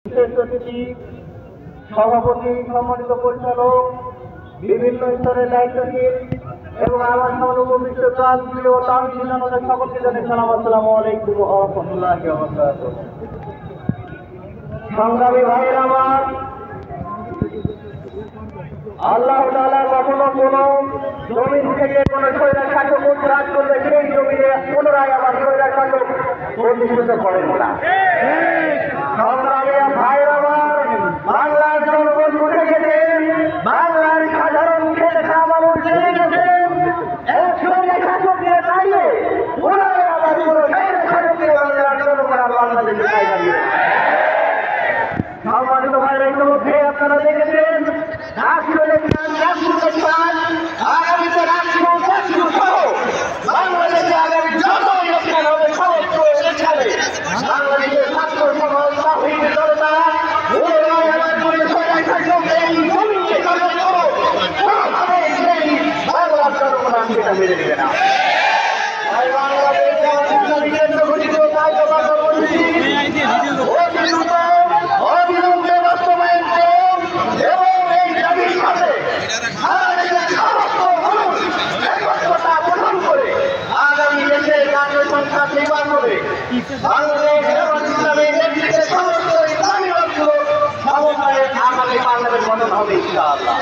বিশেষ অতিথি, সভাপতি, সম্মানিত পরিচালক, বিভিন্ন স্তরের দায়িত্বশীল এবং আমার সামনে উপবিষ্ট প্রাণপ্রিয় তামিল জনতার সকলকে জানাই সালাম, আসসালামু আলাইকুম ওয়া রাহমাতুল্লাহি ওয়া বারাকাতুহু। সংগ্রামী ভাইয়েরা আমার, আল্লাহ তাআলা কখনো কোনো জমিন থেকে কোনো স্বৈরার শাসক উৎখাত করলে সেই জমিনে পুনরায় আবার স্বৈরার শাসক প্রতিষ্ঠিত করেন না। সংগ্রামী ভাইয়েরা আমার, বাংলার জনগণ বুঝে গেছে, বাংলার সাধারণ খেটে খাওয়া মানুষ জেনে গেছে, এক স্বৈরার শাসককে দাঁড়িয়ে পুনরায় আবার কোনো স্বৈরার শাসককে বাংলার জনগণ আর বাংলাদেশে দাঁড়িয়ে। সম্মানিত ভাইরা, ইতিমধ্যে আপনারা দেখেছেন আগামীতে রাষ্ট্র সহ বাংলাদেশে আগামী যত ইলেকশন হবে সমস্ত ইলেকশনে বাংলাদেশের ছাত্র সমাজ তাওহীদ জনতা বাংলার জনগণ সেটা মেনে নেবে না। বাংলাদেশ গঠন হবে ইনশাআল্লাহ।